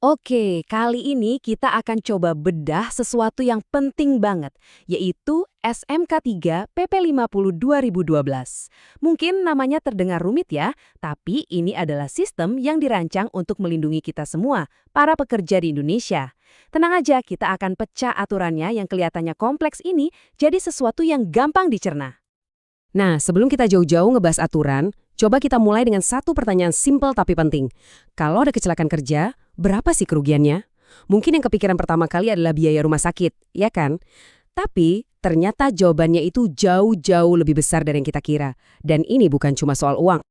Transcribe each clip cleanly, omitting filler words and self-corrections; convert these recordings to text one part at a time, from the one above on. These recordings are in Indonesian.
Oke, kali ini kita akan coba bedah sesuatu yang penting banget, yaitu SMK 3 PP50 2012. Mungkin namanya terdengar rumit ya, tapi ini adalah sistem yang dirancang untuk melindungi kita semua, para pekerja di Indonesia. Tenang aja, kita akan pecah aturannya yang kelihatannya kompleks ini jadi sesuatu yang gampang dicerna. Nah, sebelum kita jauh-jauh ngebahas aturan, coba kita mulai dengan satu pertanyaan simpel tapi penting. Kalau ada kecelakaan kerja, berapa sih kerugiannya? Mungkin yang kepikiran pertama kali adalah biaya rumah sakit, ya kan? Tapi ternyata jawabannya itu jauh-jauh lebih besar dari yang kita kira. Dan ini bukan cuma soal uang.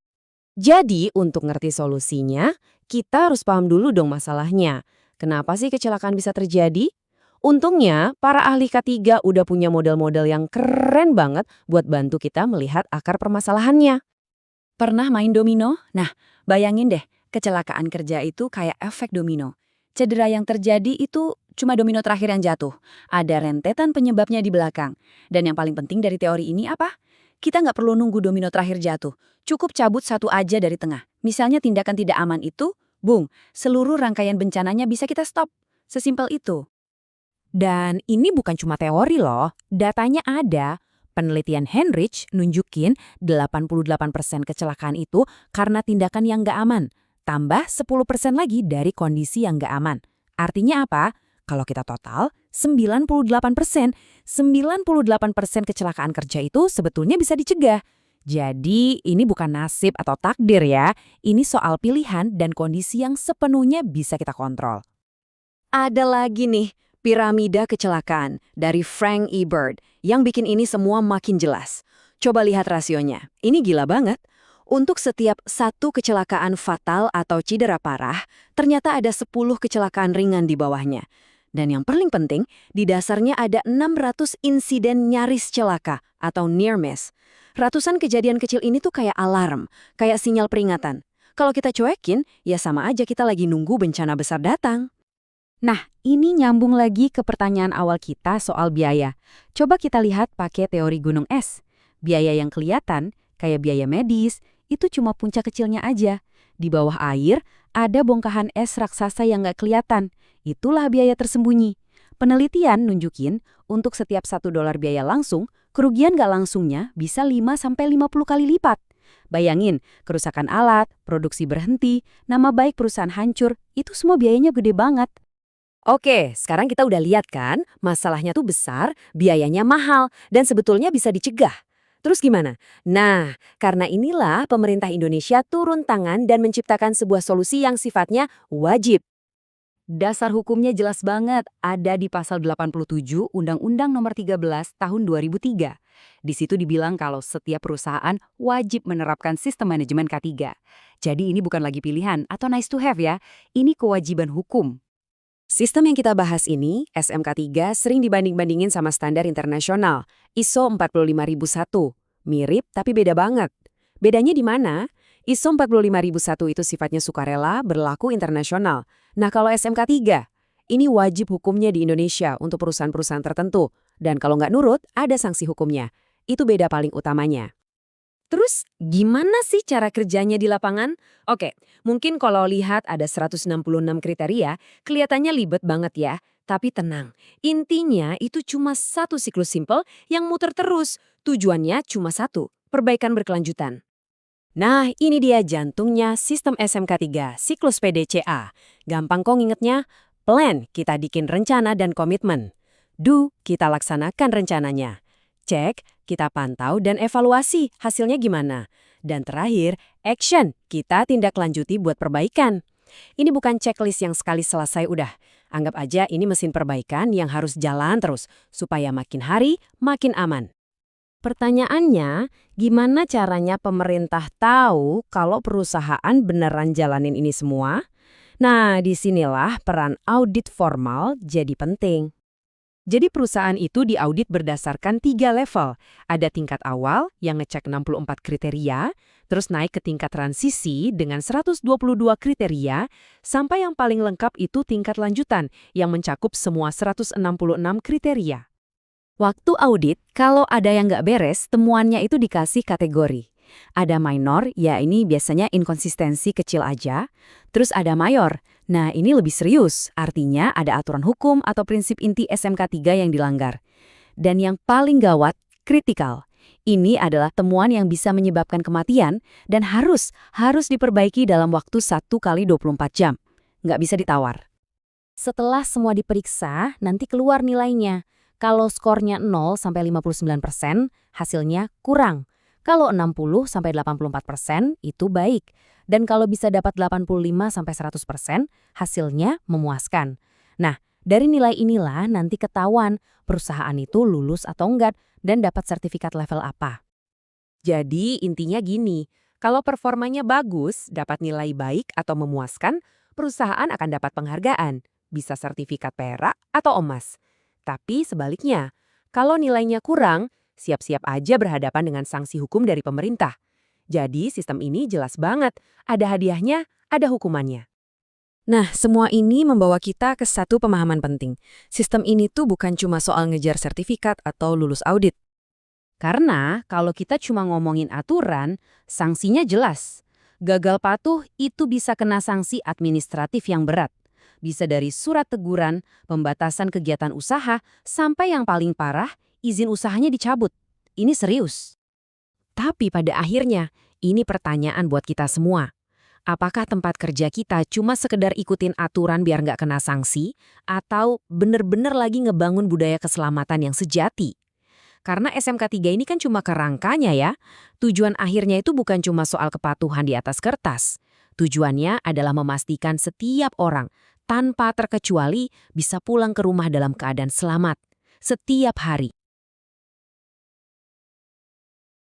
Jadi, untuk ngerti solusinya, kita harus paham dulu dong masalahnya. Kenapa sih kecelakaan bisa terjadi? Untungnya, para ahli K3 udah punya model-model yang keren banget buat bantu kita melihat akar permasalahannya. Pernah main domino? Nah, bayangin deh, kecelakaan kerja itu kayak efek domino. Cedera yang terjadi itu cuma domino terakhir yang jatuh. Ada rentetan penyebabnya di belakang. Dan yang paling penting dari teori ini apa? Kita nggak perlu nunggu domino terakhir jatuh. Cukup cabut satu aja dari tengah. Misalnya tindakan tidak aman itu, bung, seluruh rangkaian bencananya bisa kita stop. Sesimpel itu. Dan ini bukan cuma teori loh, datanya ada. Penelitian Henrich nunjukin 88% kecelakaan itu karena tindakan yang nggak aman, tambah 10% lagi dari kondisi yang nggak aman. Artinya apa? Kalau kita total, 98% kecelakaan kerja itu sebetulnya bisa dicegah. Jadi ini bukan nasib atau takdir ya, ini soal pilihan dan kondisi yang sepenuhnya bisa kita kontrol. Ada lagi nih, piramida kecelakaan dari Frank E. Bird yang bikin ini semua makin jelas. Coba lihat rasionya, ini gila banget. Untuk setiap satu kecelakaan fatal atau cedera parah, ternyata ada 10 kecelakaan ringan di bawahnya. Dan yang paling penting, di dasarnya ada 600 insiden nyaris celaka atau near miss. Ratusan kejadian kecil ini tuh kayak alarm, kayak sinyal peringatan. Kalau kita cuekin, ya sama aja kita lagi nunggu bencana besar datang. Nah, ini nyambung lagi ke pertanyaan awal kita soal biaya. Coba kita lihat pakai teori gunung es. Biaya yang kelihatan, kayak biaya medis, itu cuma puncak kecilnya aja. Di bawah air, ada bongkahan es raksasa yang nggak kelihatan. Itulah biaya tersembunyi. Penelitian nunjukin, untuk setiap $1 biaya langsung, kerugian nggak langsungnya bisa 5-50 kali lipat. Bayangin, kerusakan alat, produksi berhenti, nama baik perusahaan hancur, itu semua biayanya gede banget. Oke, sekarang kita udah lihat kan, masalahnya tuh besar, biayanya mahal, dan sebetulnya bisa dicegah. Terus gimana? Nah, karena inilah pemerintah Indonesia turun tangan dan menciptakan sebuah solusi yang sifatnya wajib. Dasar hukumnya jelas banget, ada di pasal 87 Undang-Undang Nomor 13 Tahun 2003. Di situ dibilang kalau setiap perusahaan wajib menerapkan sistem manajemen K3. Jadi ini bukan lagi pilihan atau nice to have ya, ini kewajiban hukum. Sistem yang kita bahas ini, SMK 3, sering dibanding-bandingin sama standar internasional, ISO 45001. Mirip tapi beda banget. Bedanya di mana? ISO 45001 itu sifatnya sukarela, berlaku internasional. Nah kalau SMK 3, ini wajib hukumnya di Indonesia untuk perusahaan-perusahaan tertentu. Dan kalau nggak nurut, ada sanksi hukumnya. Itu beda paling utamanya. Terus, gimana sih cara kerjanya di lapangan? Oke, mungkin kalau lihat ada 166 kriteria, kelihatannya libet banget ya. Tapi tenang, intinya itu cuma satu siklus simpel yang muter terus. Tujuannya cuma satu, perbaikan berkelanjutan. Nah, ini dia jantungnya sistem SMK 3, siklus PDCA. Gampang kok ngingetnya? Plan, kita bikin rencana dan komitmen. Do, kita laksanakan rencananya. Cek, kita pantau dan evaluasi hasilnya gimana. Dan terakhir, action, kita tindak lanjuti buat perbaikan. Ini bukan checklist yang sekali selesai udah. Anggap aja ini mesin perbaikan yang harus jalan terus, supaya makin hari makin aman. Pertanyaannya, gimana caranya pemerintah tahu kalau perusahaan beneran jalanin ini semua? Nah, disinilah peran audit formal jadi penting. Jadi perusahaan itu diaudit berdasarkan 3 level. Ada tingkat awal yang ngecek 64 kriteria, terus naik ke tingkat transisi dengan 122 kriteria, sampai yang paling lengkap itu tingkat lanjutan yang mencakup semua 166 kriteria. Waktu audit, kalau ada yang nggak beres, temuannya itu dikasih kategori. Ada minor, ya ini biasanya inkonsistensi kecil aja. Terus ada mayor. Nah, ini lebih serius. Artinya ada aturan hukum atau prinsip inti SMK 3 yang dilanggar. Dan yang paling gawat, kritikal. Ini adalah temuan yang bisa menyebabkan kematian dan harus diperbaiki dalam waktu 1 kali 24 jam. Nggak bisa ditawar. Setelah semua diperiksa, nanti keluar nilainya. Kalau skornya 0 sampai 59%, hasilnya kurang. Kalau 60 sampai 84%, itu baik. Dan kalau bisa dapat 85 sampai 100%, hasilnya memuaskan. Nah, dari nilai inilah nanti ketahuan perusahaan itu lulus atau enggak dan dapat sertifikat level apa. Jadi intinya gini, kalau performanya bagus, dapat nilai baik atau memuaskan, perusahaan akan dapat penghargaan, bisa sertifikat perak atau emas. Tapi sebaliknya, kalau nilainya kurang, siap-siap aja berhadapan dengan sanksi hukum dari pemerintah. Jadi sistem ini jelas banget, ada hadiahnya, ada hukumannya. Nah, semua ini membawa kita ke satu pemahaman penting. Sistem ini tuh bukan cuma soal ngejar sertifikat atau lulus audit. Karena kalau kita cuma ngomongin aturan, sanksinya jelas. Gagal patuh itu bisa kena sanksi administratif yang berat. Bisa dari surat teguran, pembatasan kegiatan usaha, sampai yang paling parah, izin usahanya dicabut. Ini serius. Tapi pada akhirnya, ini pertanyaan buat kita semua. Apakah tempat kerja kita cuma sekedar ikutin aturan biar nggak kena sanksi, atau bener-bener lagi ngebangun budaya keselamatan yang sejati? Karena SMK 3 ini kan cuma kerangkanya ya. Tujuan akhirnya itu bukan cuma soal kepatuhan di atas kertas. Tujuannya adalah memastikan setiap orang, tanpa terkecuali, bisa pulang ke rumah dalam keadaan selamat. Setiap hari.